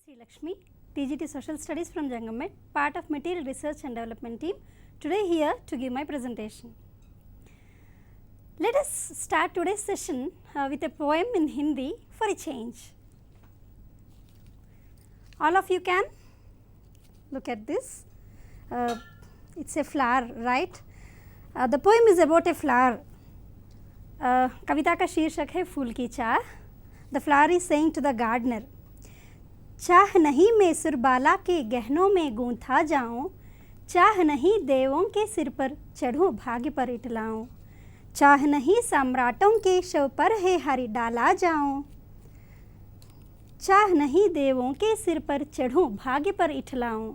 Sri Lakshmi, TGT Social Studies from Jangamed, part of Material Research and Development team, today here to give my presentation. Let us start today's session with a poem in Hindi for a change. All of you can look at this. It is a flower, right? The poem is about a flower. कविता का शीर्षक है फूल की चाह. The flower is saying to the gardener, चाह नहीं मैं सुरबाला के गहनों में गूंथा जाऊं, चाह नहीं देवों के सिर पर चढ़ूं भाग्य पर इटलाऊं, चाह नहीं सम्राटों के शव पर है हरि डाला जाऊं, चाह नहीं देवों के सिर पर चढ़ूं भाग्य पर इटलाऊं,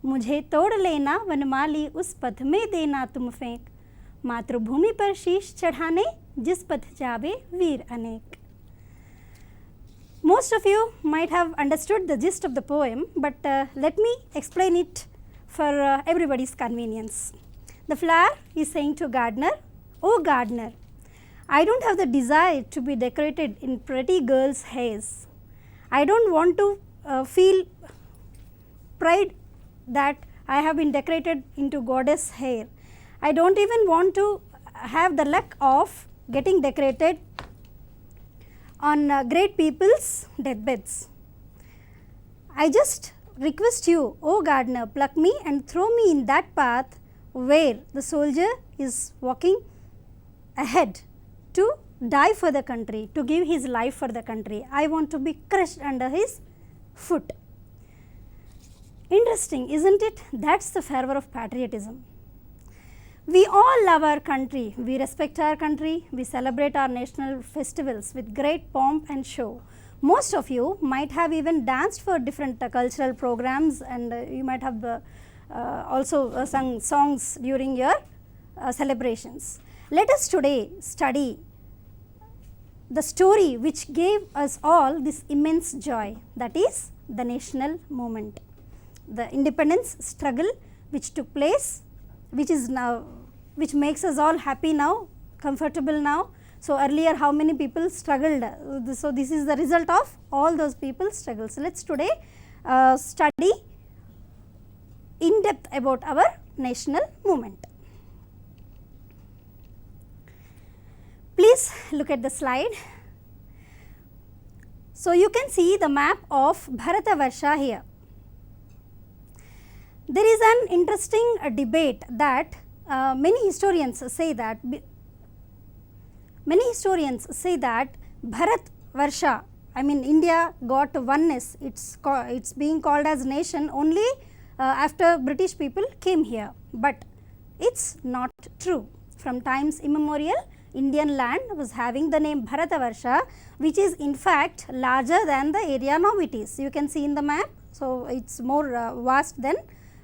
मुझे तोड़ लेना वनमाली उस पथ में देना तुम फेंक, मातृभूमि पर शीश चढ़ाने जिस पथ जावे वीर अनेक. Most of you might have understood the gist of the poem, but let me explain it for everybody's convenience. The flower is saying to gardener, "Oh gardener, I don't have the desire to be decorated in pretty girls' hairs. I don't want to feel pride that I have been decorated into goddess hair. I don't even want to have the luck of getting decorated on great people's deathbeds. I just request you, O gardener, pluck me and throw me in that path where the soldier is walking ahead to die for the country, to give his life for the country. I want to be crushed under his foot." Interesting, isn't it? That's the fervor of patriotism. We all love our country, we respect our country, we celebrate our national festivals with great pomp and show. Most of you might have even danced for different cultural programs, and you might have also sung songs during your celebrations. Let us today study the story which gave us all this immense joy, that is the national movement, the independence struggle which took place, which makes us all happy now, comfortable now. So earlier how many people struggled, so this is the result of all those people's struggles. So let us today study in depth about our national movement. Please look at the slide. So you can see the map of BHARATVARSHA here. There is an interesting debate that many historians say that BHARATVARSHA, I mean India got oneness, it's being called as nation only after British people came here, but it's not true. From times immemorial, Indian land was having the name BHARATVARSHA, which is in fact larger than the area now it is. You can see in the map, so it's more vast than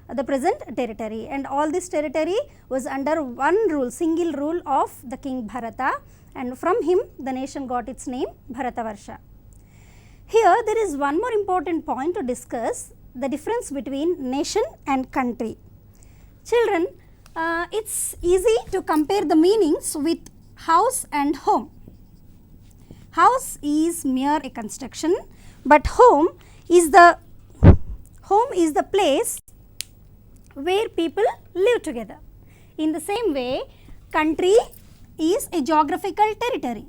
the present territory, and all this territory was under one rule, single rule of the King Bharata, and from him the nation got its name BHARATVARSHA. Here there is one more important point to discuss, the difference between nation and country. Children, it's easy to compare the meanings with house and home. House is mere a construction, but home is the place where people live together. In the same way, country is a geographical territory,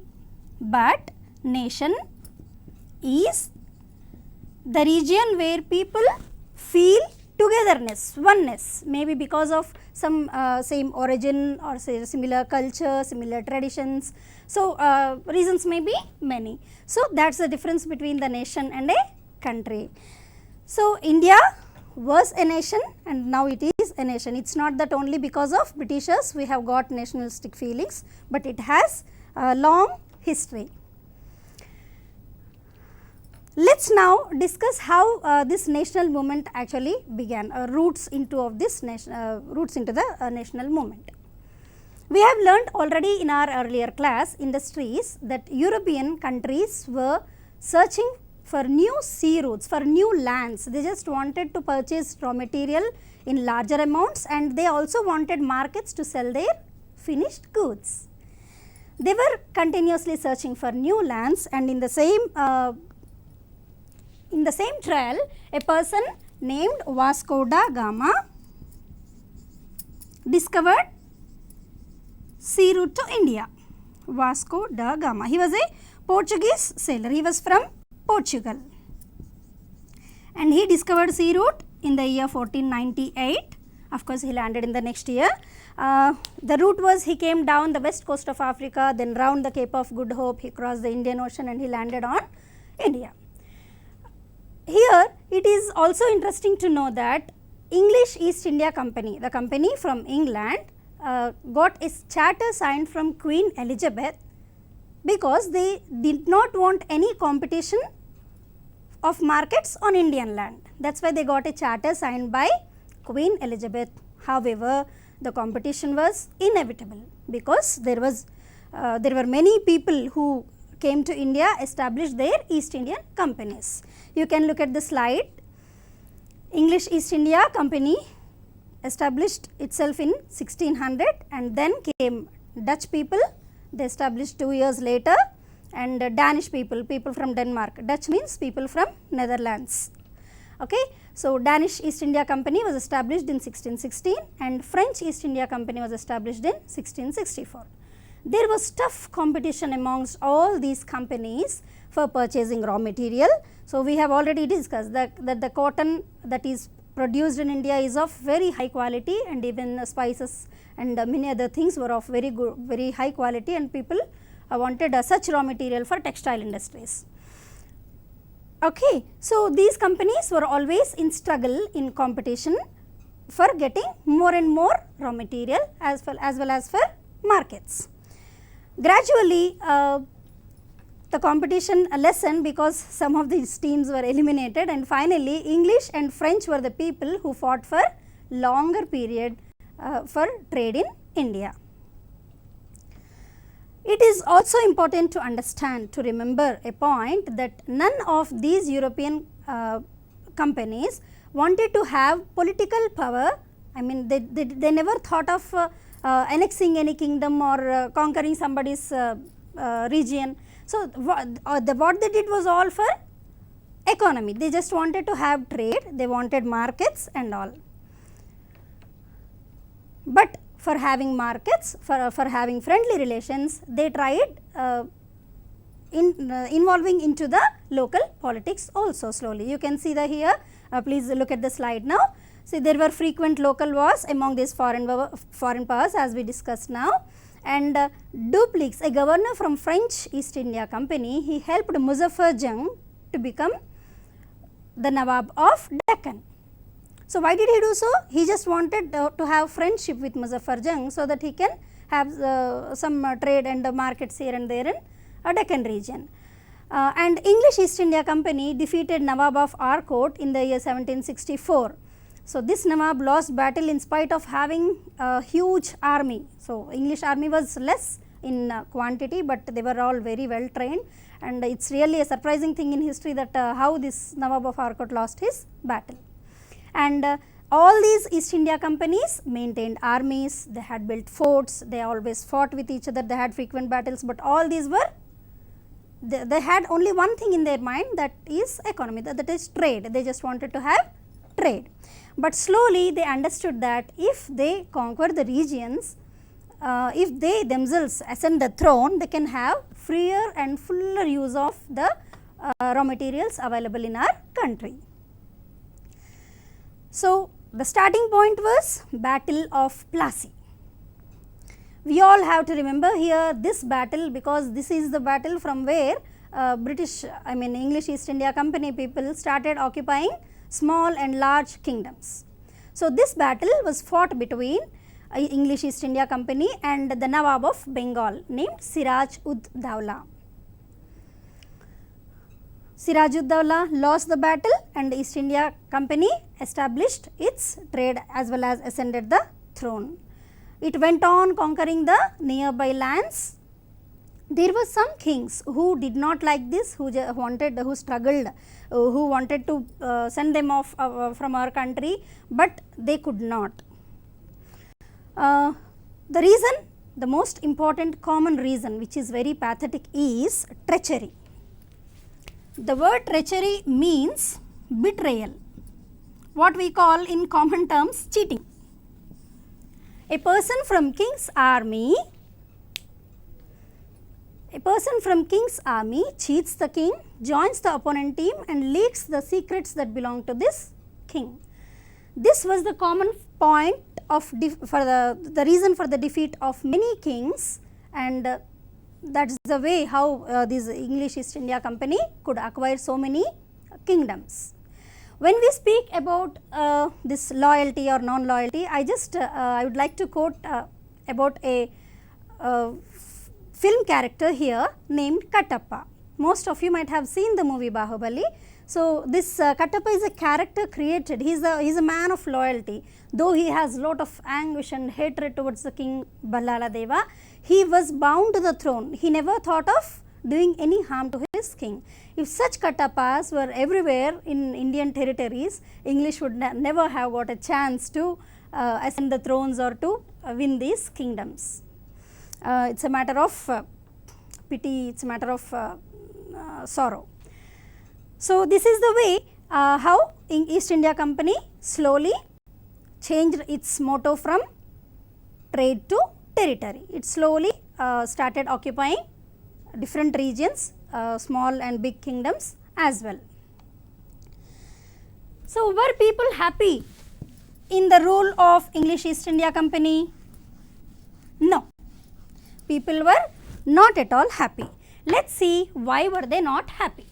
but nation is the region where people feel togetherness, oneness, maybe because of some same origin or say similar culture, similar traditions. So reasons may be many. So that's the difference between the nation and a country. So India was a nation and now it is a nation. It's not that only because of Britishers we have got nationalistic feelings, but it has a long history. Let's now discuss how this national movement actually began, roots into the national movement. We have learnt already in our earlier class in the TSWREIS that European countries were searching for new sea routes, for new lands. They just wanted to purchase raw material in larger amounts, and they also wanted markets to sell their finished goods. They were continuously searching for new lands, and in the the same trail, a person named Vasco da Gama discovered sea route to India. Vasco da Gama. He was a Portuguese sailor. He was from Portugal. And he discovered sea route in the year 1498. Of course, he landed in the next year. The route was, he came down the west coast of Africa, then round the Cape of Good Hope, he crossed the Indian Ocean and he landed on India. Here, it is also interesting to know that English East India Company, the company from England, got a charter signed from Queen Elizabeth because they did not want any competition of markets on Indian land. That is why they got a charter signed by Queen Elizabeth. However, the competition was inevitable because there were many people who came to India, established their East Indian companies. You can look at the slide. English East India Company established itself in 1600, and then came Dutch people, they established 2 years later, and Danish people, people from Denmark. Dutch means people from Netherlands. Okay. So, Danish East India Company was established in 1616 and French East India Company was established in 1664. There was tough competition amongst all these companies for purchasing raw material. So, we have already discussed that the cotton that is produced in India is of very high quality, and even spices and many other things were of very high quality, and people wanted such raw material for textile industries. Okay. So, these companies were always in struggle, in competition for getting more and more raw material as well as for markets. Gradually, the competition lessened because some of these teams were eliminated, and finally, English and French were the people who fought for longer period for trade in India. It is also important to understand, to remember a point, that none of these European companies wanted to have political power. I mean, they never thought of annexing any kingdom or conquering somebody's region. So, what they did was all for economy. They just wanted to have trade, they wanted markets and all. But for having markets, for having friendly relations, they tried involving into the local politics also slowly. You can see the here, please look at the slide now. See, there were frequent local wars among these foreign powers, as we discussed now. And Dupleix, a governor from French East India Company, he helped Muzaffar Jung to become the Nawab of Deccan. So, why did he do so? He just wanted to have friendship with Muzaffar Jung so that he can have some trade and markets here and there in Deccan region. And English East India Company defeated Nawab of Arcot in the year 1764. So, this Nawab lost battle in spite of having a huge army. So, English army was less in quantity, but they were all very well trained, and it is really a surprising thing in history that how this Nawab of Arcot lost his battle. And all these East India companies maintained armies, they had built forts, they always fought with each other, they had frequent battles, but all these were, they had only one thing in their mind, that is economy, that is trade. They just wanted to have trade. But slowly they understood that if they conquer the regions, if they themselves ascend the throne, they can have freer and fuller use of the raw materials available in our country. So, the starting point was Battle of Plassey. We all have to remember here this battle, because this is the battle from where English East India Company people started occupying small and large kingdoms. So, this battle was fought between English East India Company and the Nawab of Bengal named Siraj-ud-Dawla. Siraj-ud-Dawla lost the battle and East India Company established its trade as well as ascended the throne. It went on conquering the nearby lands. There were some kings who did not like this, who struggled, who wanted to send them off from our country, but they could not. The reason, the most important common reason, which is very pathetic, is treachery. The word treachery means betrayal, what we call in common terms cheating. A person from king's army cheats the king, joins the opponent team and leaks the secrets that belong to this king. This was the common point of for the reason for the defeat of many kings, and that is the way how this English East India Company could acquire so many kingdoms. When we speak about this loyalty or non-loyalty, I would like to quote about a film character here named Kattappa. Most of you might have seen the movie Bahubali. So, this Kattappa is a character created. He is a man of loyalty. Though he has lot of anguish and hatred towards the king Ballala Deva, he was bound to the throne. He never thought of doing any harm to his king. If such Kattappas were everywhere in Indian territories, English would never have got a chance to ascend the thrones or to win these kingdoms. It's a matter of pity, it's a matter of sorrow. So, this is the way how East India Company slowly changed its motto from trade to territory. It slowly started occupying different regions, small and big kingdoms as well. So, were people happy in the rule of English East India Company? No, people were not at all happy. Let us see why were they not happy.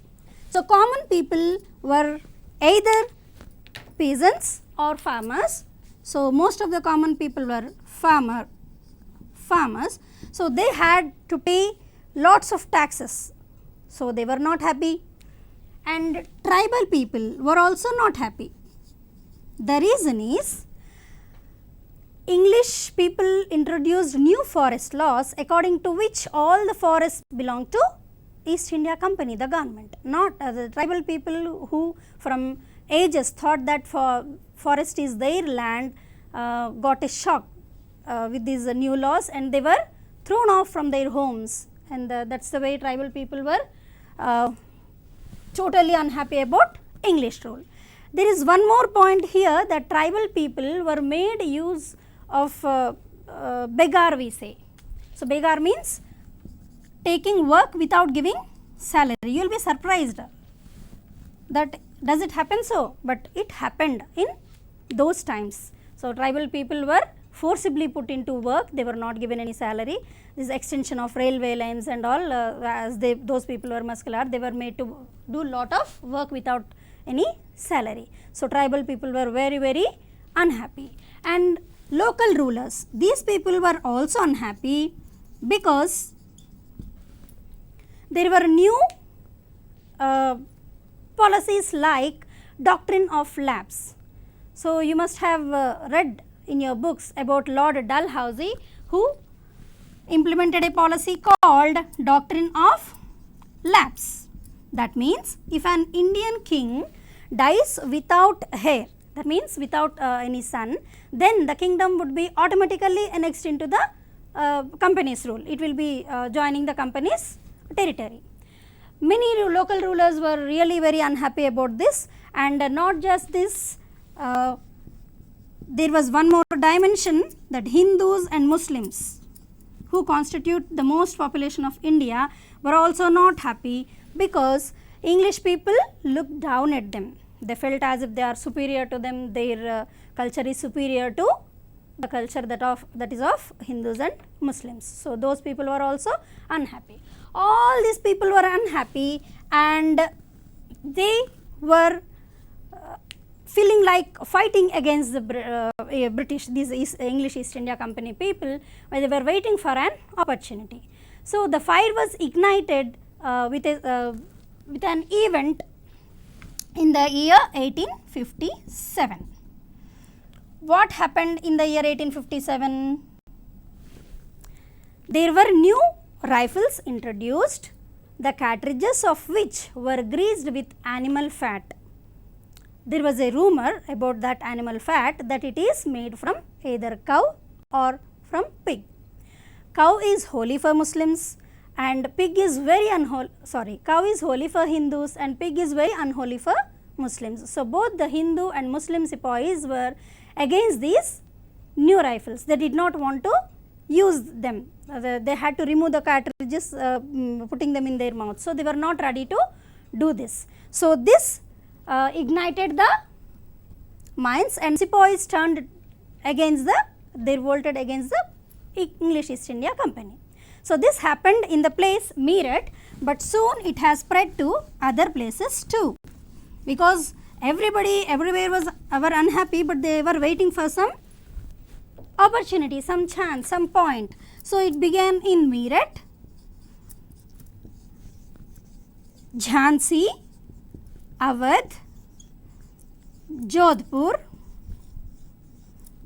So, common people were either peasants or farmers. So, most of the common people were farmers. So, they had to pay lots of taxes. So, they were not happy, and tribal people were also not happy. The reason is English people introduced new forest laws according to which all the forests belonged to East India Company, the government, not the tribal people who from ages thought that forest is their land, got a shock with these new laws, and they were thrown off from their homes, and that is the way tribal people were totally unhappy about English rule. There is one more point here, that tribal people were made use of begar, we say. So, begar means taking work without giving salary. You will be surprised that does it happen so, but it happened in those times. So, tribal people were forcibly put into work, they were not given any salary. This extension of railway lines and all, as those people were muscular, they were made to do lot of work without any salary. So, tribal people were very, very unhappy. And local rulers, these people were also unhappy because there were new policies like doctrine of lapse. So, you must have read in your books about Lord Dalhousie, who implemented a policy called doctrine of lapse. That means, if an Indian king dies without heir, that means without any son, then the kingdom would be automatically annexed into the company's rule. It will be joining the company's territory. Many local rulers were really very unhappy about this, and not just this, there was one more dimension, that Hindus and Muslims, who constitute the most population of India, were also not happy because English people looked down at them. They felt as if they are superior to them, their culture is superior to the culture that is of Hindus and Muslims. So, those people were also unhappy. All these people were unhappy, and they were feeling like fighting against the British, these English East India Company people, where they were waiting for an opportunity. So, the fire was ignited with an event in the year 1857. What happened in the year 1857? There were new rifles introduced, the cartridges of which were greased with animal fat. There was a rumor about that animal fat, that it is made from either cow or from pig. Cow is holy for Muslims and pig is very unholy, cow is holy for Hindus and pig is very unholy for Muslims. So, both the Hindu and Muslim sepoys were against these new rifles. They did not want to use them. They had to remove the cartridges, putting them in their mouth. So, they were not ready to do this. So, this ignited the minds, and sepoys turned against they revolted against the English East India Company. So, this happened in the place Meerut, but soon it has spread to other places too, because everywhere were unhappy, but they were waiting for some opportunity, some chance, some point. So, it began in Meerut, Jhansi, Awadh, Jodhpur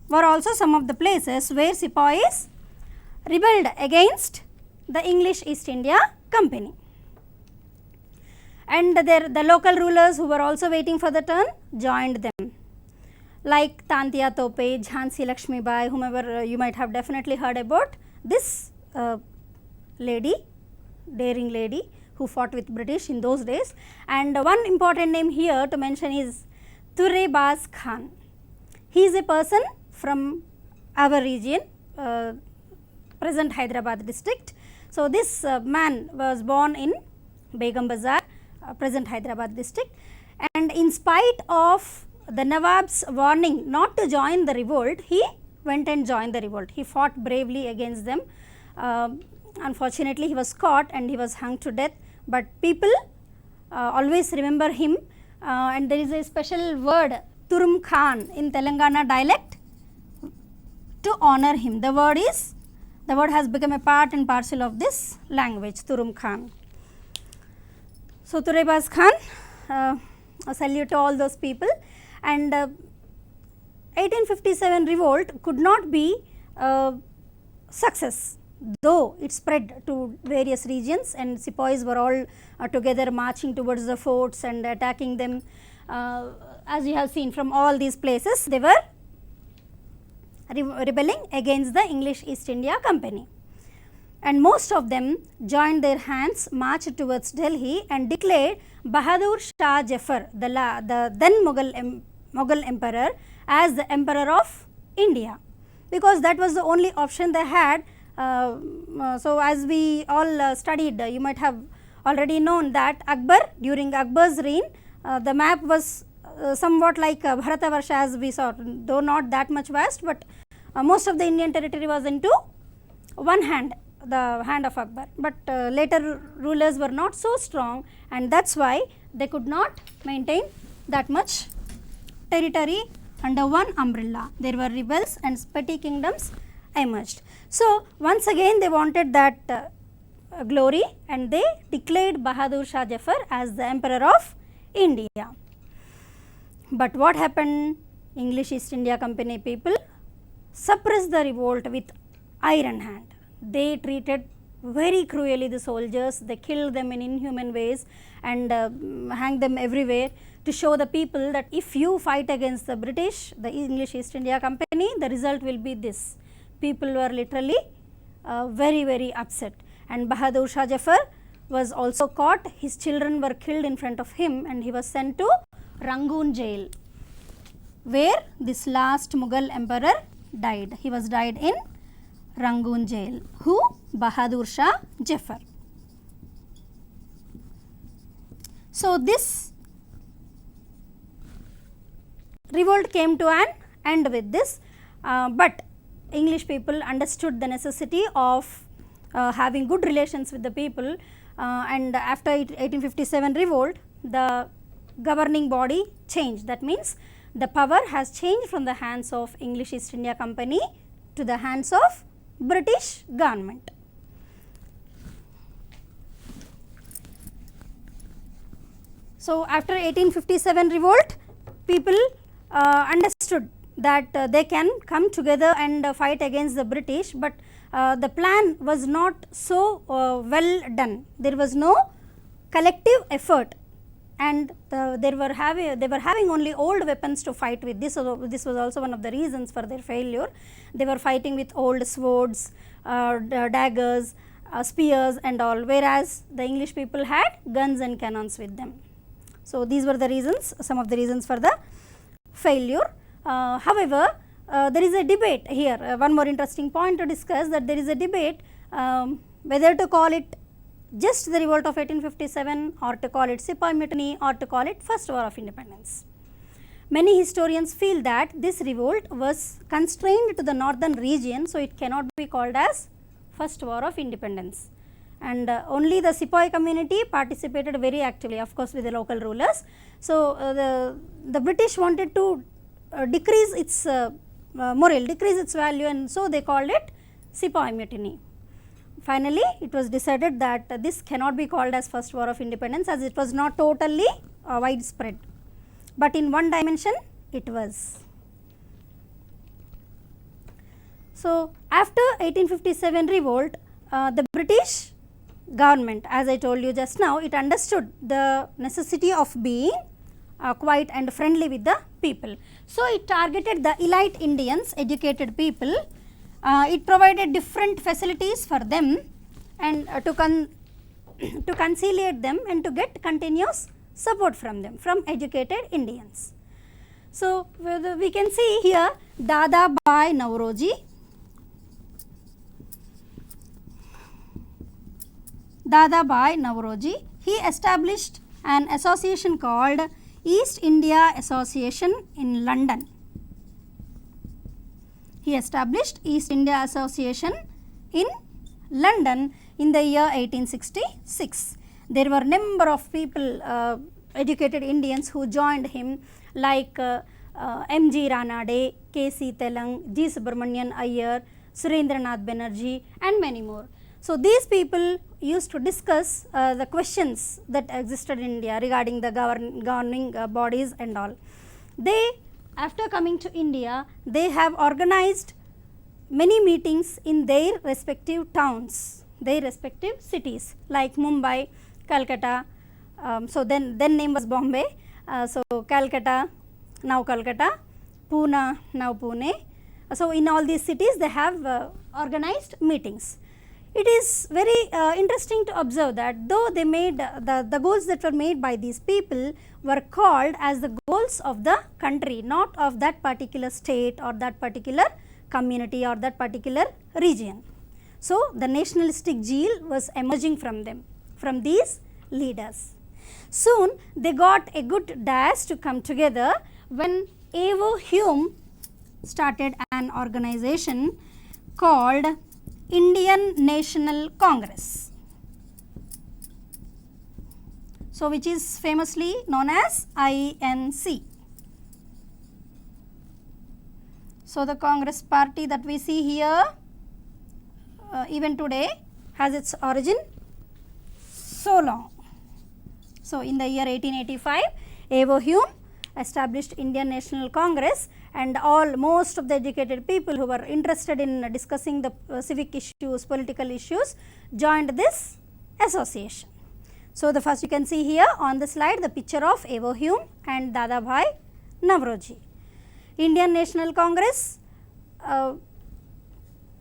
were also some of the places where sepoys rebelled against the English East India Company. And the local rulers who were also waiting for the turn joined them, like Tantia Tope, Jhansi Lakshmi Bai, whomever you might have definitely heard about. This lady, daring lady who fought with British in those days. And one important name here to mention is TSWREIS Khan. He is a person from our region, present Hyderabad district. So, this man was born in Begum Bazar, present Hyderabad district, and in spite of the Nawab's warning not to join the revolt, he went and joined the revolt. He fought bravely against them. Unfortunately, he was caught and he was hung to death, but people always remember him, and there is a special word Turum Khan in Telangana dialect to honor him. The word has become a part and parcel of this language, Turum Khan. So, TSWREIS Khan, a salute to all those people. And 1857 revolt could not be success, though it spread to various regions, and sepoys were all together marching towards the forts and attacking them. As you have seen from all these places, they were rebelling against the English East India Company, and most of them joined their hands, marched towards Delhi and declared Bahadur Shah Jafar, the then Mughal emperor, as the emperor of India, because that was the only option they had. So, as we all studied, you might have already known that Akbar, during Akbar's reign, the map was somewhat like Bharatvarsha, as we saw, though not that much vast, but most of the Indian territory was into one hand, the hand of Akbar. But later rulers were not so strong, and that is why they could not maintain that much territory under one umbrella. There were rebels and petty kingdoms emerged. So, once again they wanted that glory, and they declared Bahadur Shah Jafar as the emperor of India. But what happened? English East India Company people suppressed the revolt with iron hand. They treated very cruelly the soldiers. They killed them in inhuman ways and hanged them everywhere, to show the people that if you fight against the British, the English East India Company, the result will be this. People were literally very upset, and Bahadur Shah Jafar was also caught. His children were killed in front of him, and he was sent to Rangoon jail, where this last Mughal emperor died. He was died in Rangoon jail. Who? Bahadur Shah Jafar. So, this revolt came to an end with this, but English people understood the necessity of having good relations with the people, and after 1857 revolt, the governing body changed. That means, the power has changed from the hands of English East India Company to the hands of British government. So, after 1857 revolt, people understood that they can come together and fight against the British, but the plan was not so well done. There was no collective effort, and they were having only old weapons to fight with. This was also one of the reasons for their failure. They were fighting with old swords, daggers, spears and all, whereas the English people had guns and cannons with them. So, these were the reasons, some of the reasons for the failure. However, there is a debate here, one more interesting point to discuss, that there is a debate whether to call it just the revolt of 1857 or to call it Sepoy Mutiny or to call it First War of Independence. Many historians feel that this revolt was constrained to the northern region, so it cannot be called as First War of Independence, and only the Sepoy community participated very actively, of course with the local rulers. So, the British wanted to decrease its morale, decrease its value, and so they called it Sepoy Mutiny. Finally, it was decided that this cannot be called as First War of Independence, as it was not totally widespread, but in one dimension it was. So, after 1857 revolt, the British government, as I told you just now, it understood the necessity of being quiet and friendly with the people. So, it targeted the elite Indians, educated people. It provided different facilities for them and to conciliate them and to get continuous support from them, from educated Indians. So, we can see here Dada Bhai Nauroji. Dada Bhai Nauroji, he established an association called East India Association in London. He established East India Association in London in the year 1866. There were number of people, educated Indians who joined him, like M.G. Ranade, K.C. Telang, G. Subramanian Iyer, Surendranath Banerjee and many more. So, these people used to discuss the questions that existed in India regarding the governing bodies and all. They, after coming to India, they have organized many meetings in their respective towns, their respective cities like Mumbai, Calcutta. So, then name was Bombay. So, Calcutta, now Calcutta, Pune, now Pune. So, in all these cities they have organized meetings. It is very interesting to observe that though they made the goals that were made by these people were called as the goals of the country, not of that particular state or that particular community or that particular region. So, the nationalistic zeal was emerging from them, from these leaders. Soon they got a good dash to come together when Evo Hume started an organization called Indian National Congress, so which is famously known as INC. So, the Congress party that we see here even today has its origin so long. So, in the year 1885, Evo Hume established Indian National Congress, and most of the educated people who were interested in discussing the civic issues, political issues, joined this association. So, the first you can see here on the slide the picture of Evo Hume and Dada Bhai Nauroji. Indian National Congress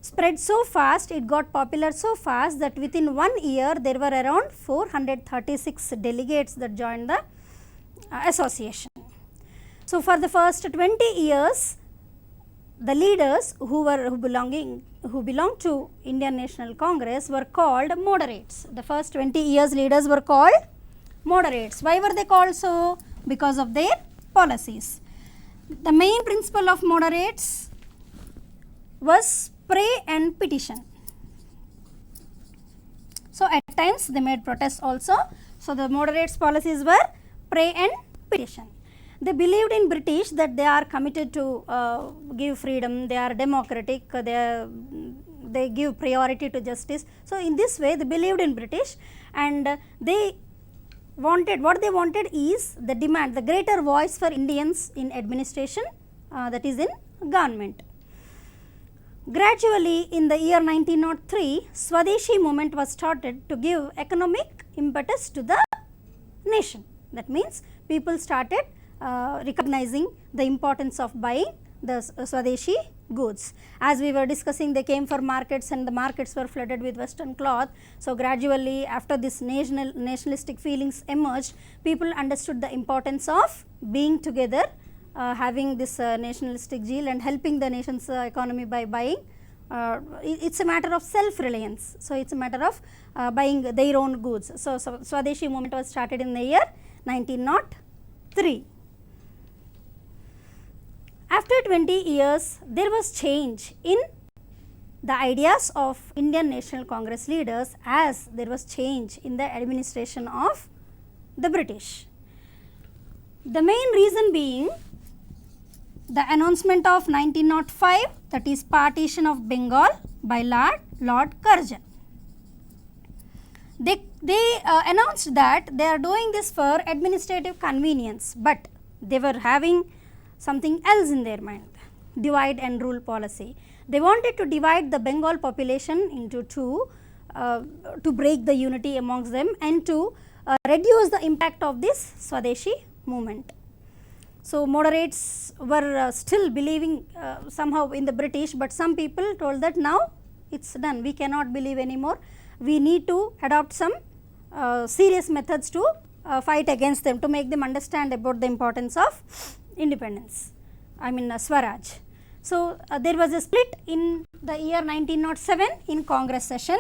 spread so fast, it got popular so fast that within 1 year there were around 436 delegates that joined the association. So, for the first 20 years, the leaders who belonged to Indian National Congress were called moderates. The first 20 years leaders were called moderates. Why were they called so? Because of their policies. The main principle of moderates was pray and petition. So, at times they made protests also. So, the moderates policies were pray and petition. They believed in British that they are committed to give freedom, they are democratic, they give priority to justice. So, in this way they believed in British, and they wanted, what they wanted is the demand, the greater voice for Indians in administration, that is in government. Gradually in the year 1903, Swadeshi movement was started to give economic impetus to the nation. That means people started recognizing the importance of buying the Swadeshi goods. As we were discussing, they came for markets and the markets were flooded with western cloth. So, gradually after this nationalistic feelings emerged, people understood the importance of being together, having this nationalistic zeal and helping the nation's economy by buying. It is a matter of self reliance. So, it is a matter of buying their own goods. So, Swadeshi movement was started in the year 1903. After 20 years, there was change in the ideas of Indian National Congress leaders, as there was change in the administration of the British. The main reason being the announcement of 1905, that is partition of Bengal by Lord Curzon. They announced that they are doing this for administrative convenience, but they were having something else in their mind, divide and rule policy. They wanted to divide the Bengal population into two to break the unity amongst them and to reduce the impact of this Swadeshi movement. So, moderates were still believing somehow in the British, but some people told that now it is done, we cannot believe anymore, we need to adopt some serious methods to fight against them, to make them understand about the importance of independence, I mean Swaraj. So, there was a split in the year 1907 in Congress session,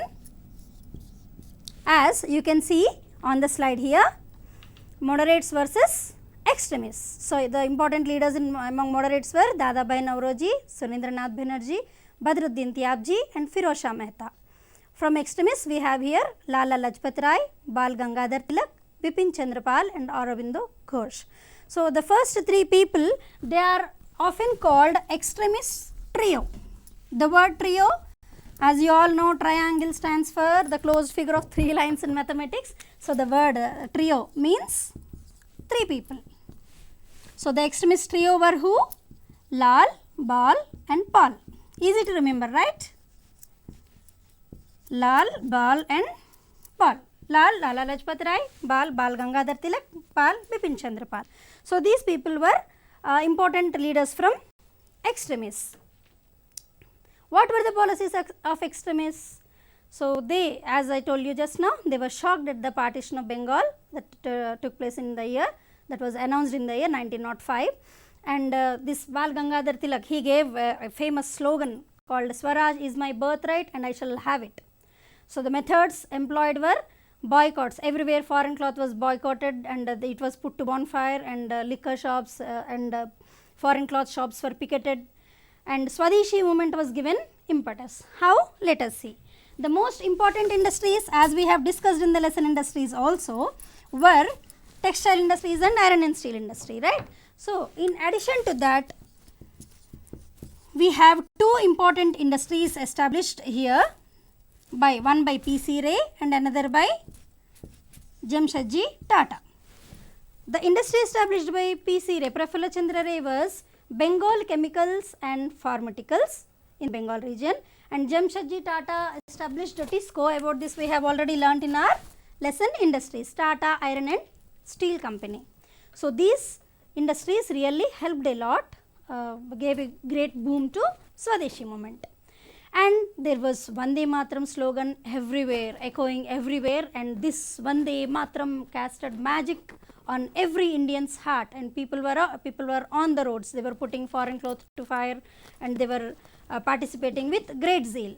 as you can see on the slide here, moderates versus extremists. So, the important leaders among moderates were Dadabhai Nauroji, Surendranath Banerjee, Badruddin Tyabji and Firoz Shah Mehta. From extremists we have here Lala Lajpat Rai, Bal Gangadhar Tilak, Bipin Chandrapal and Aurobindo Ghosh. So, the first three people, they are often called extremist trio. The word trio, as you all know, triangle stands for the closed figure of three lines in mathematics. So, the word trio means three people. So, the extremist trio were who? Lal, Bal and Pal. Easy to remember, right? Lal, Bal and Pal. Lal, Lala Lajpat Rai, Bal, Bal Gangadhar Tilak, Pal, Bipin Chandrapal. So, these people were important leaders from extremists. What were the policies of extremists? So, they, as I told you just now, they were shocked at the partition of Bengal that took place in the year, that was announced in the year 1905, and this Bal Gangadhar Tilak, he gave a famous slogan called Swaraj is my birthright and I shall have it. So, the methods employed were boycotts. Everywhere foreign cloth was boycotted and it was put to bonfire, and liquor shops and foreign cloth shops were picketed, and Swadeshi movement was given impetus. How? Let us see. The most important industries, as we have discussed in the lesson industries also, were textile industries and iron and steel industry, right. So, in addition to that, we have two important industries established here, one by P.C. Ray and another by Jamshedji Tata. The industry established by P.C. Ray, Prafulla Chandra Ray, was Bengal Chemicals and Pharmaceuticals in Bengal region, and Jamshedji Tata established TISCO. About this we have already learnt in our lesson industries, Tata Iron and Steel Company. So, these industries really helped a lot, gave a great boom to Swadeshi movement. And there was Vande Mataram slogan everywhere, echoing everywhere, and this Vande Mataram casted magic on every Indian's heart, and people were on the roads, they were putting foreign cloth to fire and they were participating with great zeal.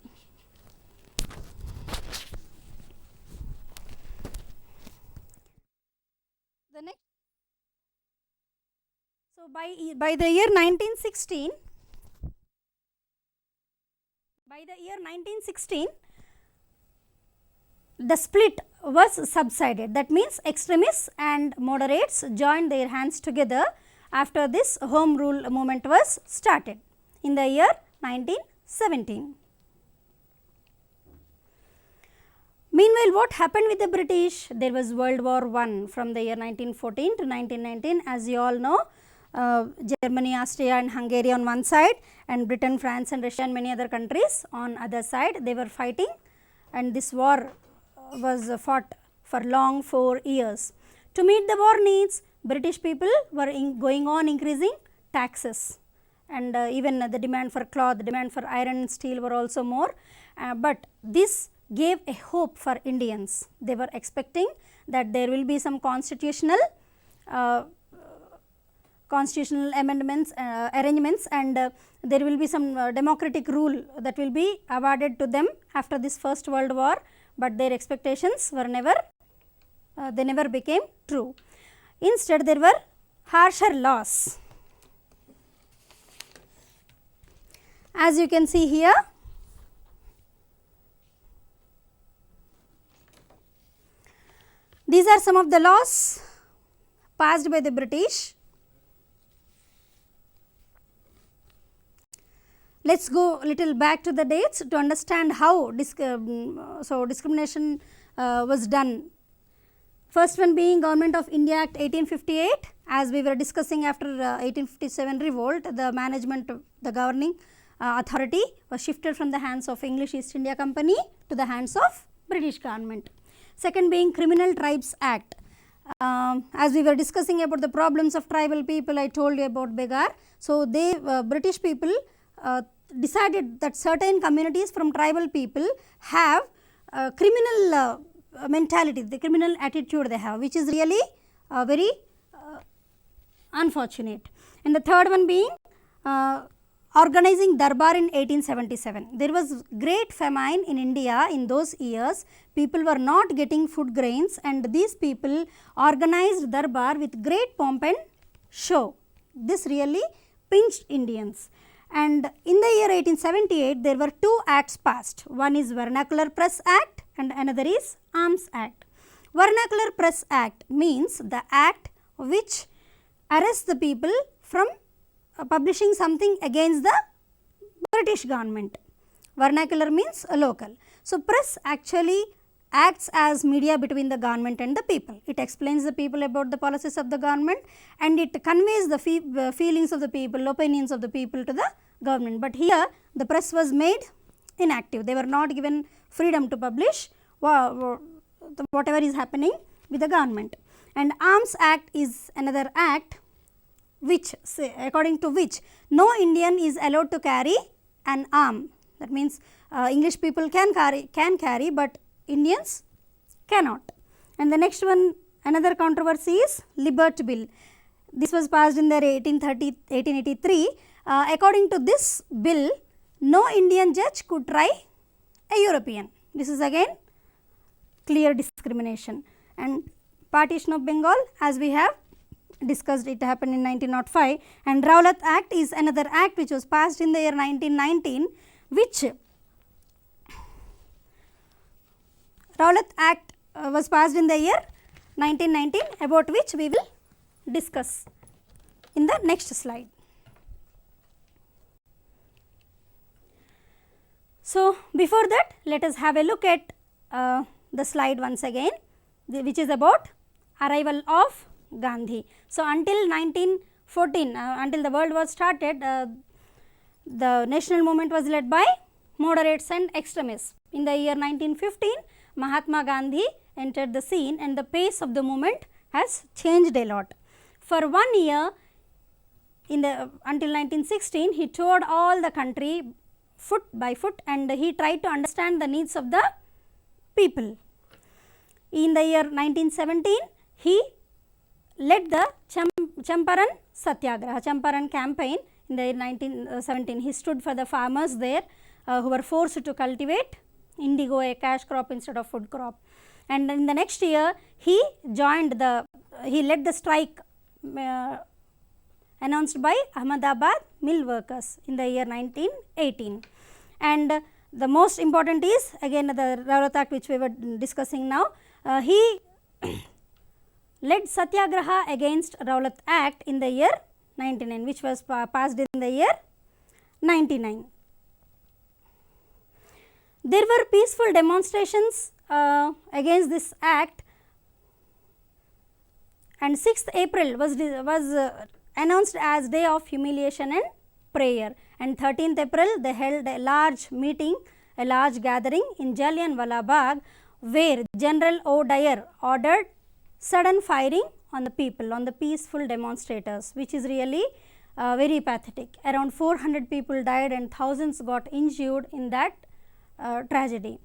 The next, so by the year 1916, the split was subsided. That means extremists and moderates joined their hands together after this home rule movement was started in the year 1917. Meanwhile, what happened with the British? There was World War I from the year 1914 to 1919. As you all know, Germany, Austria and Hungary on one side, and Britain, France and Russia and many other countries on other side, they were fighting, and this war was fought for long 4 years. To meet the war needs, British people were going on increasing taxes, and even the demand for cloth, demand for iron and steel were also more, but this gave a hope for Indians. They were expecting that there will be some constitutional amendments, arrangements, and there will be some democratic rule that will be awarded to them after this First World War, but their expectations were never, they never became true. Instead, there were harsher laws. As you can see here, these are some of the laws passed by the British. Let us go little back to the dates to understand how discrimination was done. First one being Government of India Act 1858, as we were discussing after 1857 revolt, the management, the governing authority was shifted from the hands of English East India Company to the hands of British government. Second being Criminal Tribes Act. As we were discussing about the problems of tribal people, I told you about Begar. So, they British people decided that certain communities from tribal people have criminal mentality, the criminal attitude they have, which is really very unfortunate. And the third one being organizing Darbar in 1877. There was great famine in India in those years. People were not getting food grains, and these people organized Darbar with great pomp and show. This really pinched Indians. And in the year 1878, there were two acts passed. One is Vernacular Press Act and another is Arms Act. Vernacular Press Act means the act which arrests the people from publishing something against the British government. Vernacular means local. So, press actually acts as media between the government and the people. It explains the people about the policies of the government, and it conveys the feelings of the people, opinions of the people to the government. But here the press was made inactive. They were not given freedom to publish whatever is happening with the government. And Arms Act is another act which, according to which no Indian is allowed to carry an arm. That means English people can carry, but Indians cannot. And the next one, another controversy is Libert Bill. This was passed in the 1883. According to this bill, no Indian judge could try a European. This is again clear discrimination. And Partition of Bengal, as we have discussed, it happened in 1905, and Rowlatt Act is another act which was passed in the year 1919, which Rowlatt Act was passed in the year 1919, about which we will discuss in the next slide. So, before that, let us have a look at the slide once again, which is about arrival of Gandhi. So, until 1914, until the world war started, the national movement was led by moderates and extremists. In the year 1915, Mahatma Gandhi entered the scene, and the pace of the movement has changed a lot. For 1 year, until 1916, he toured all the country foot by foot, and he tried to understand the needs of the people. In the year 1917, he led the Champaran Satyagraha, Champaran campaign in the year 1917. He stood for the farmers there who were forced to cultivate indigo, a cash crop instead of food crop. And in the next year, he led the strike announced by Ahmedabad mill workers in the year 1918. And the most important is again the Rowlatt Act, which we were discussing now. He led Satyagraha against Rowlatt Act in the year 99, which was passed in the year 99. There were peaceful demonstrations against this act, and 6th April was announced as day of humiliation and prayer, and 13th April they held a large meeting, a large gathering in Jallianwala Bagh, where General O'Dwyer ordered sudden firing on the people, on the peaceful demonstrators, which is really very pathetic. Around 400 people died and thousands got injured in that tragedy.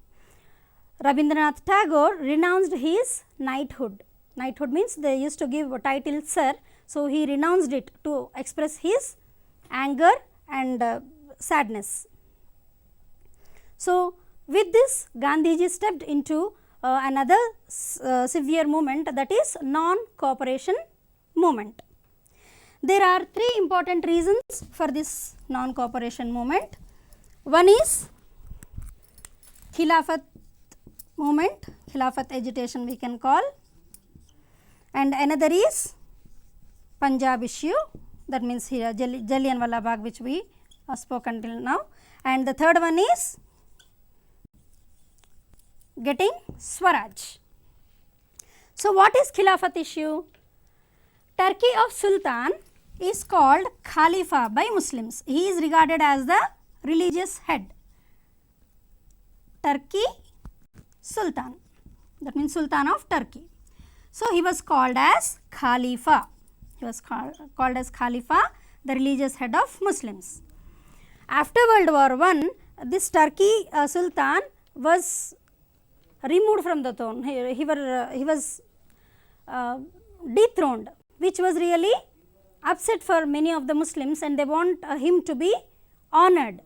Rabindranath Tagore renounced his knighthood. Knighthood means they used to give a title sir. So, he renounced it to express his anger and sadness. So, with this Gandhiji stepped into another severe movement, that is non-cooperation movement. There are three important reasons for this non-cooperation movement. One is Khilafat movement, Khilafat agitation we can call, and another is Punjab issue, that means here Jallianwala Bagh, which we spoke until now, and the third one is getting Swaraj. So, what is Khilafat issue? Turkey of Sultan is called Khalifa by Muslims. He is regarded as the religious head. Turkey Sultan, that means Sultan of Turkey. So, he was called as Khalifa. He was called as Khalifa, the religious head of Muslims. After World War I, this Turkey Sultan was removed from the throne. He was dethroned, which was really upset for many of the Muslims, and they want him to be honored.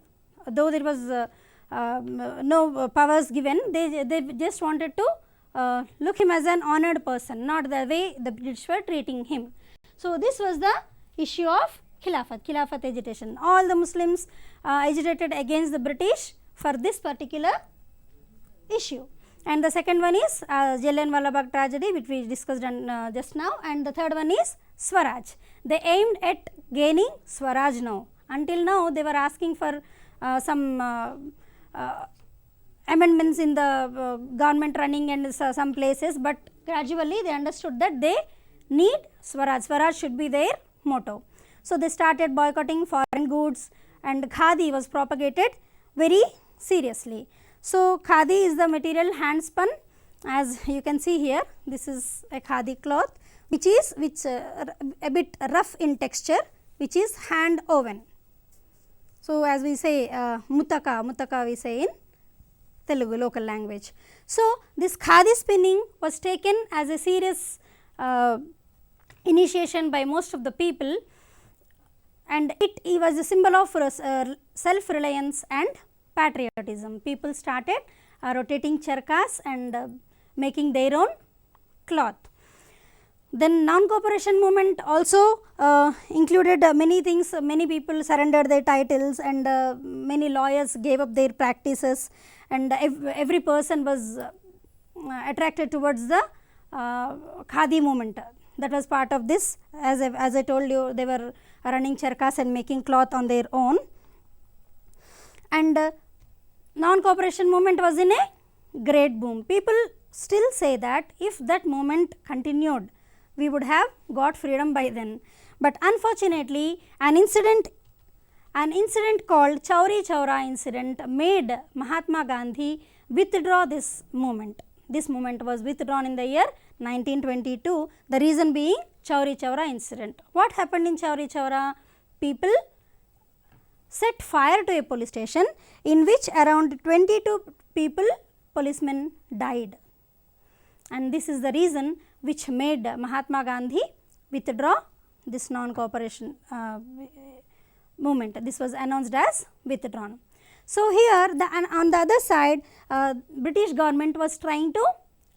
Though there was no powers given, they just wanted to look him as an honored person, not the way the British were treating him. So, this was the issue of Khilafat agitation. All the Muslims agitated against the British for this particular issue. And the second one is Jallianwala Bagh tragedy, which we discussed just now, and the third one is Swaraj. They aimed at gaining Swaraj now. Until now, they were asking for some amendments in the government running and some places, but gradually they understood that they need Swaraj. Swaraj should be their motto. So, they started boycotting foreign goods, and khadi was propagated very seriously. So, khadi is the material hand spun, as you can see here. This is a khadi cloth which is a bit rough in texture, which is hand woven. So, as we say mutaka we say in Telugu local language. So, this khadi spinning was taken as a serious initiation by most of the people, and it was a symbol of self-reliance and patriotism. People started rotating charkas and making their own cloth. Then non-cooperation movement also included many things. Many people surrendered their titles, and many lawyers gave up their practices, and every person was attracted towards the khadi movement. That was part of this. As I told you, they were running charkas and making cloth on their own. And non-cooperation movement was in a great boom. People still say that if that movement continued, we would have got freedom by then. But unfortunately, an incident called Chauri Chaura incident made Mahatma Gandhi withdraw this movement. This movement was withdrawn in the year 1922, the reason being Chauri Chaura incident. What happened in Chauri Chaura? People set fire to a police station in which around 22 policemen died, and this is the reason which made Mahatma Gandhi withdraw this non-cooperation movement. This was announced as withdrawn. So, here on the other side, British government was trying to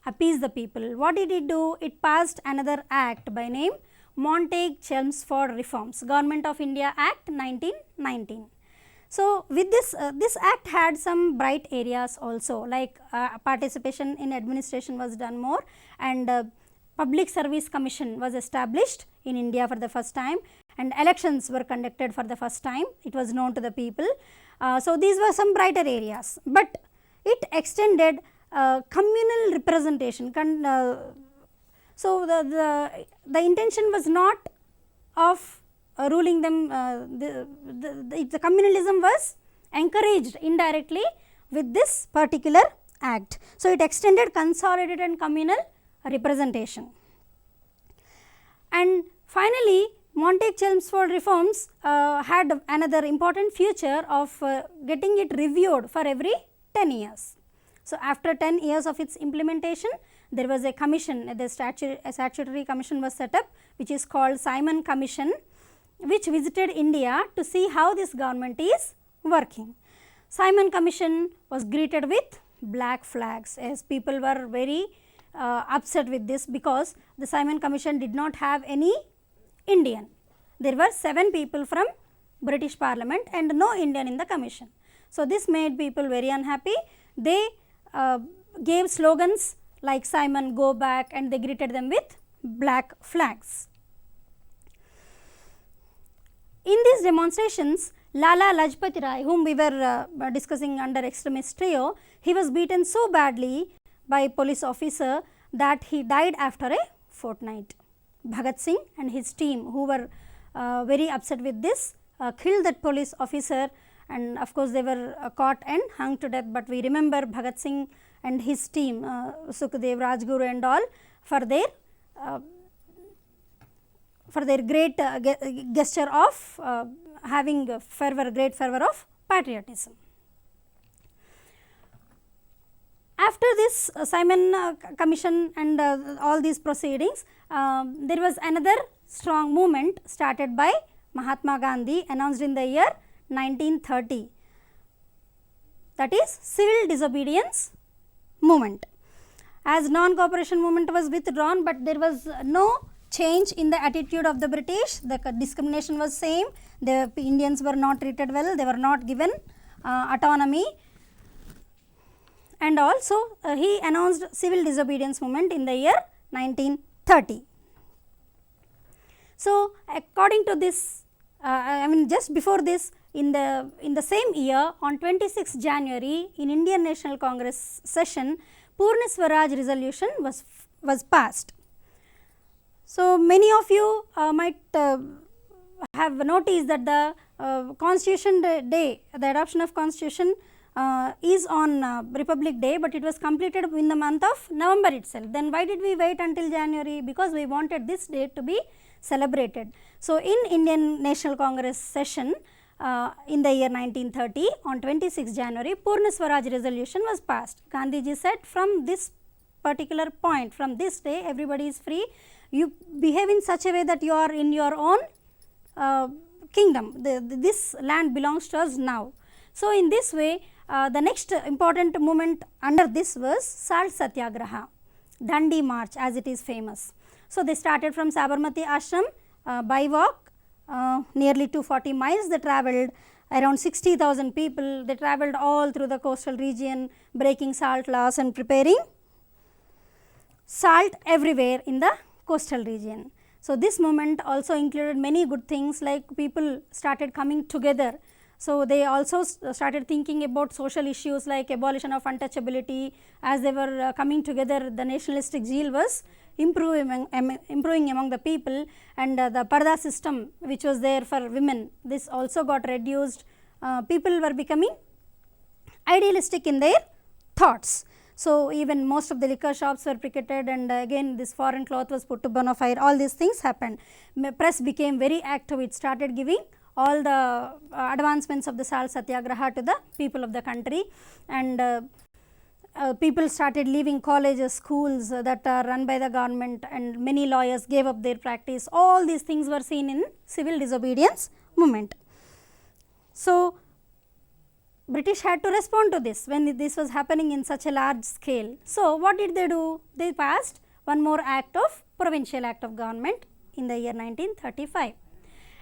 appease the people. What did it do? It passed another act by name Montague Chelmsford Reforms, Government of India Act 1919. So, with this act had some bright areas also, like participation in administration was done more, and Public Service Commission was established in India for the first time, and elections were conducted for the first time. It was known to the people. So, these were some brighter areas, but it extended communal representation. So, the intention was not of ruling them, the communalism was encouraged indirectly with this particular act. So, it extended consolidated and communal representation. And finally, Montague-Chelmsford reforms had another important feature of getting it reviewed for every 10 years. So, after 10 years of its implementation, there was a commission, a statutory commission was set up, which is called Simon Commission, which visited India to see how this government is working. Simon Commission was greeted with black flags, as people were very upset with this, because the Simon Commission did not have any Indian. There were 7 people from British Parliament and no Indian in the commission. So, this made people very unhappy. They gave slogans like Simon go back, and they greeted them with black flags. In these demonstrations, Lala Lajpati Rai, whom we were discussing under extremist trio, he was beaten so badly by a police officer that he died after a fortnight. Bhagat Singh and his team, who were very upset with this, killed that police officer, and of course, they were caught and hung to death, but we remember Bhagat Singh and his team, Sukhdev, Rajguru and all, for their great gesture of having great fervor of patriotism. After this Simon Commission and all these proceedings, there was another strong movement started by Mahatma Gandhi, announced in the year 1930, that is civil disobedience movement. As non-cooperation movement was withdrawn, but there was no change in the attitude of the British. The discrimination was same, the Indians were not treated well, they were not given autonomy, and also he announced civil disobedience movement in the year 1930. So, according to this, just before this, in the same year, on 26 January in Indian National Congress session, Purna Swaraj resolution was passed. So, many of you might have noticed that the Constitution Day, the adoption of Constitution is on Republic Day, but it was completed in the month of November itself. Then why did we wait until January? Because we wanted this date to be celebrated. So, in Indian National Congress session in the year 1930, on 26 January, Purna Swaraj resolution was passed. Gandhiji said, from this particular point, from this day, everybody is free. You behave in such a way that you are in your own kingdom. This land belongs to us now. So, in this way, the next important movement under this was Salt Satyagraha, Dandi March, as it is famous. So, they started from Sabarmati Ashram by walk, nearly 240 miles. They travelled, around 60,000 people. They travelled all through the coastal region, breaking salt laws and preparing salt everywhere in the coastal region. So, this movement also included many good things, like people started coming together. So, they also started thinking about social issues like abolition of untouchability. As they were coming together, the nationalistic zeal was improving among the people, and the parda system which was there for women, this also got reduced. People were becoming idealistic in their thoughts. So, even most of the liquor shops were picketed, and again this foreign cloth was put to bona fide. All these things happened. Press became very active. It started giving all the advancements of the Salt Satyagraha to the people of the country, and people started leaving colleges, schools that are run by the government, and many lawyers gave up their practice. All these things were seen in civil disobedience movement. So, British had to respond to this when this was happening in such a large scale. So, what did they do? They passed one more act of Provincial Act of Government in the year 1935.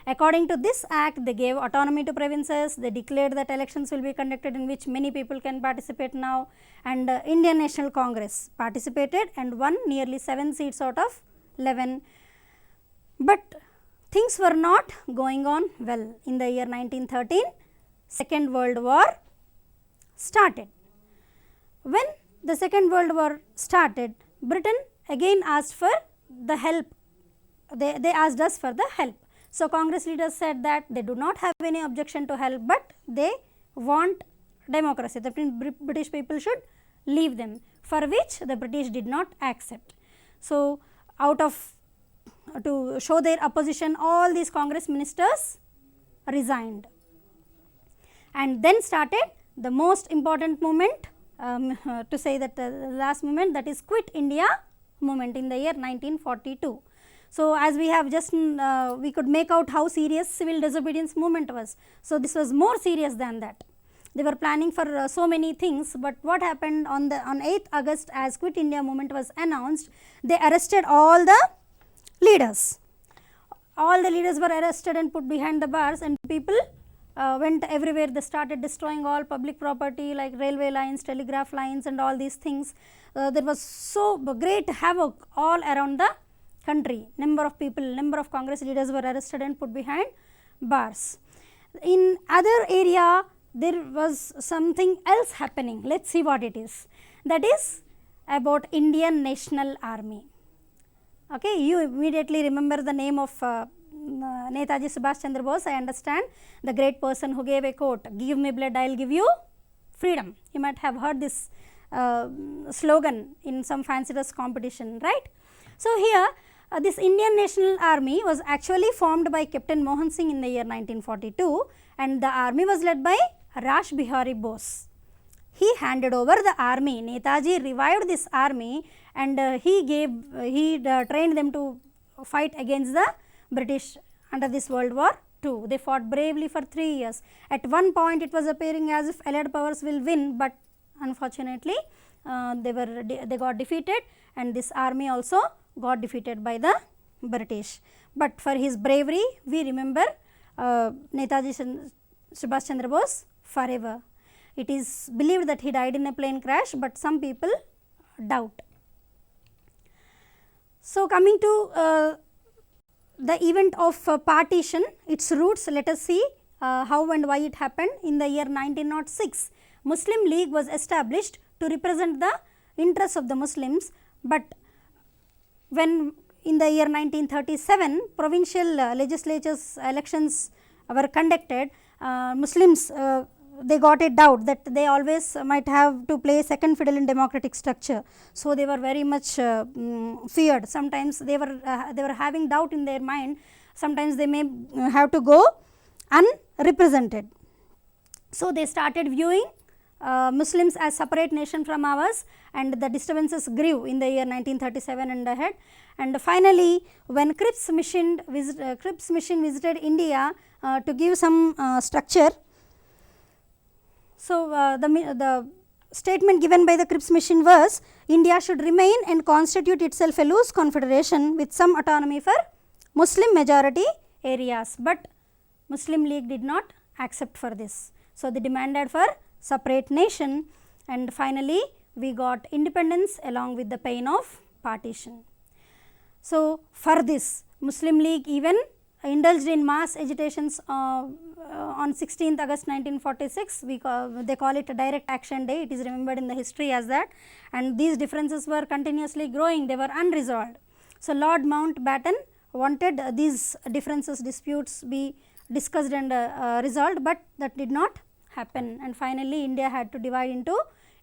According to this act, they gave autonomy to provinces. They declared that elections will be conducted in which many people can participate now, and Indian National Congress participated and won nearly 7 seats out of 11. But things were not going on well. In the year 1913, Second World War started. When the Second World War started, Britain again asked for the help. They asked us for the help. So, Congress leaders said that they do not have any objection to help, but they want democracy. The British people should leave them, for which the British did not accept. So, out of to show their opposition, all these Congress ministers resigned. And then started the most important movement, to say that the last movement, that is Quit India movement in the year 1942. So, as we have just we could make out how serious civil disobedience movement was. So, this was more serious than that. They were planning for so many things, but what happened on 8th August, as Quit India movement was announced, they arrested all the leaders. All the leaders were arrested and put behind the bars, and people went everywhere. They started destroying all public property like railway lines, telegraph lines and all these things. There was so great havoc all around the country. Number of people, number of Congress leaders were arrested and put behind bars. In other area, there was something else happening. Let us see what it is. That is about Indian National Army. Okay, you immediately remember the name of Netaji Subhash Chandra Bose. I understand, the great person who gave a quote, "Give me blood, I will give you freedom." You might have heard this slogan in some fancy dress competition, right? So, here this Indian National Army was actually formed by Captain Mohan Singh in the year 1942, and the army was led by Rash Bihari Bose. He handed over the army. Netaji revived this army, and he trained them to fight against the British under this World War II. They fought bravely for 3 years. At one point it was appearing as if Allied powers will win, but unfortunately they got defeated, and this army also got defeated by the British. But for his bravery, we remember Netaji Subhash Chandra Bose forever. It is believed that he died in a plane crash, but some people doubt. So, coming to the event of partition, its roots, let us see how and why it happened. In the year 1906, Muslim League was established to represent the interests of the Muslims, but when in the year 1937 provincial legislatures elections were conducted, Muslims they got a doubt that they always might have to play second fiddle in democratic structure. So, they were very much feared. Sometimes they were having doubt in their mind, sometimes they may have to go unrepresented. So, they started viewing Muslims as separate nation from ours, and the disturbances grew in the year 1937 and ahead. And finally, when Cripps mission visited India to give some structure. So, the statement given by the Cripps mission was, India should remain and constitute itself a loose confederation with some autonomy for Muslim majority areas, but Muslim League did not accept for this. So, they demanded for separate nation, and finally, we got independence along with the pain of partition. So, for this Muslim League even indulged in mass agitations on 16th August 1946, they call it a direct action day. It is remembered in the history as that, and these differences were continuously growing, they were unresolved. So, Lord Mountbatten wanted these disputes be discussed and resolved, but that did not happen, and finally, India had to divide into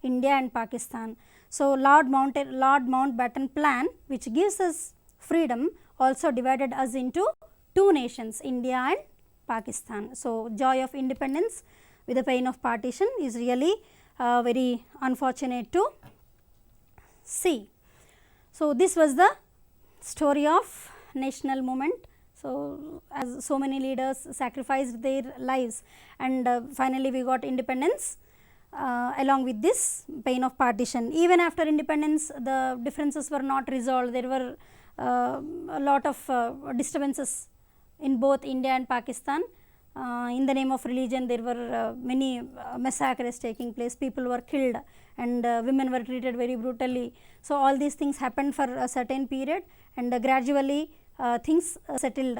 India and Pakistan. So, Lord Mountbatten plan, which gives us freedom, also divided us into two nations, India and Pakistan. So, joy of independence with the pain of partition is really very unfortunate to see. So, this was the story of national movement. So, as so many leaders sacrificed their lives, and finally, we got independence along with this pain of partition. Even after independence, the differences were not resolved. There were a lot of disturbances in both India and Pakistan. In the name of religion, there were many massacres taking place, people were killed, and women were treated very brutally. So, all these things happened for a certain period, and gradually things settled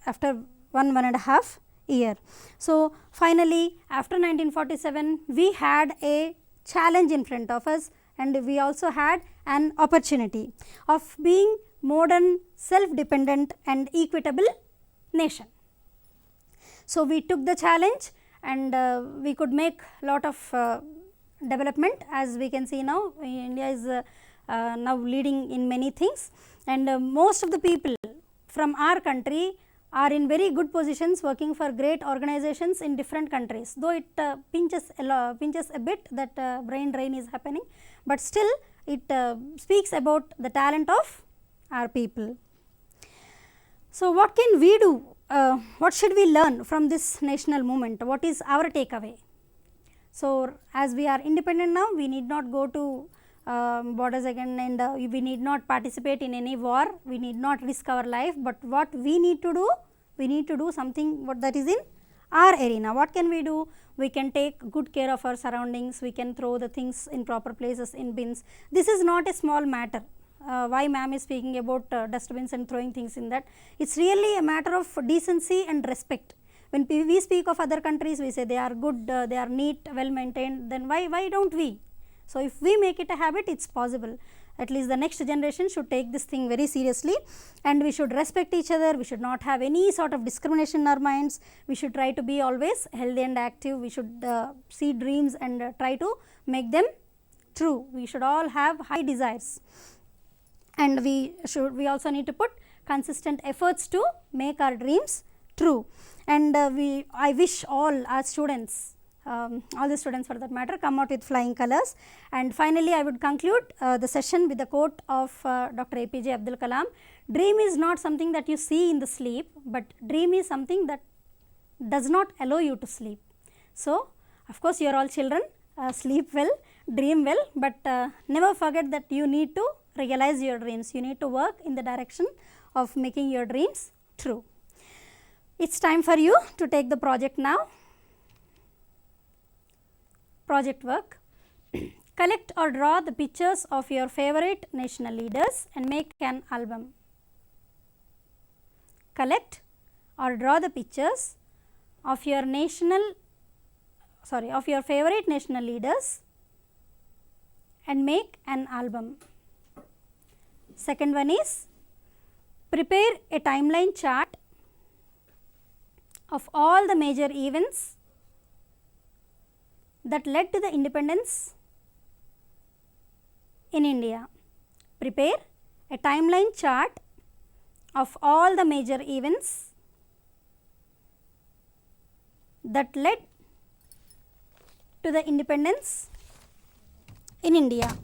after one and a half year. So, finally, after 1947, we had a challenge in front of us, and we also had an opportunity of being modern, self-dependent and equitable nation. So, we took the challenge, and we could make lot of development. As we can see now, India is now leading in many things, and most of the people from our country are in very good positions working for great organizations in different countries, though it pinches a bit that brain drain is happening, but still it speaks about the talent of our people. So, what can we do? What should we learn from this national movement? What is our takeaway? So, as we are independent now, we need not go to borders again, and we need not participate in any war, we need not risk our life, but what we need to do? We need to do something that is in our arena. What can we do? We can take good care of our surroundings, we can throw the things in proper places in bins. This is not a small matter. Why ma'am is speaking about dustbins and throwing things in that? It is really a matter of decency and respect. When we speak of other countries, we say they are good, they are neat, well maintained, then why do not we? So, if we make it a habit, it is possible. At least the next generation should take this thing very seriously, and we should respect each other, we should not have any sort of discrimination in our minds, we should try to be always healthy and active, we should see dreams and try to make them true. We should all have high desires, and we also need to put consistent efforts to make our dreams true. And I wish all our students, all the students for that matter, come out with flying colors. And finally, I would conclude the session with the quote of Dr. APJ Abdul Kalam: dream is not something that you see in the sleep, but dream is something that does not allow you to sleep. So, of course, you are all children, sleep well, dream well, but never forget that you need to realize your dreams, you need to work in the direction of making your dreams true. It is time for you to take the project now. Project work. Collect or draw the pictures of your favorite national leaders and make an album. Collect or draw the pictures of your favorite national leaders and make an album. Second one is prepare a timeline chart of all the major events that led to the independence in India. Prepare a timeline chart of all the major events that led to the independence in India.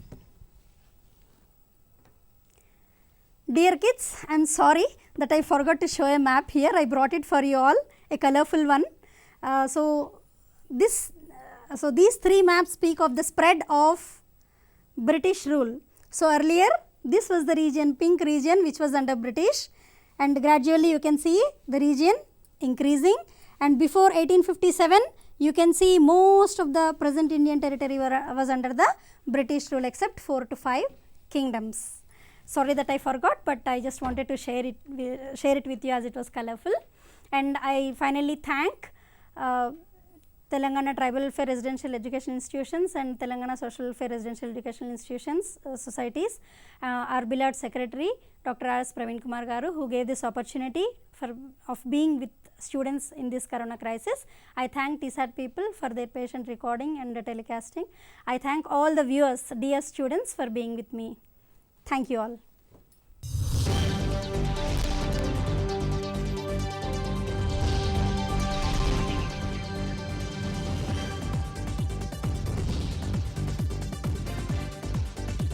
Dear kids, I am sorry that I forgot to show a map here. I brought it for you all, a colorful one. So these three maps speak of the spread of British rule. So earlier this was the region, pink region, which was under British, and gradually you can see the region increasing, and before 1857 you can see most of the present Indian territory was under the British rule except 4 to 5 kingdoms. Sorry that I forgot, but I just wanted to share it with you as it was colorful. And I finally thank Telangana Tribal Welfare Residential Education Institutions and Telangana Social Welfare Residential Educational Institutions Societies, our beloved secretary Dr. R.S. Praveen Kumar Garu, who gave this opportunity of being with students in this corona crisis. I thank TSAT people for their patient recording and telecasting. I thank all the viewers, dear students, for being with me. Thank you all.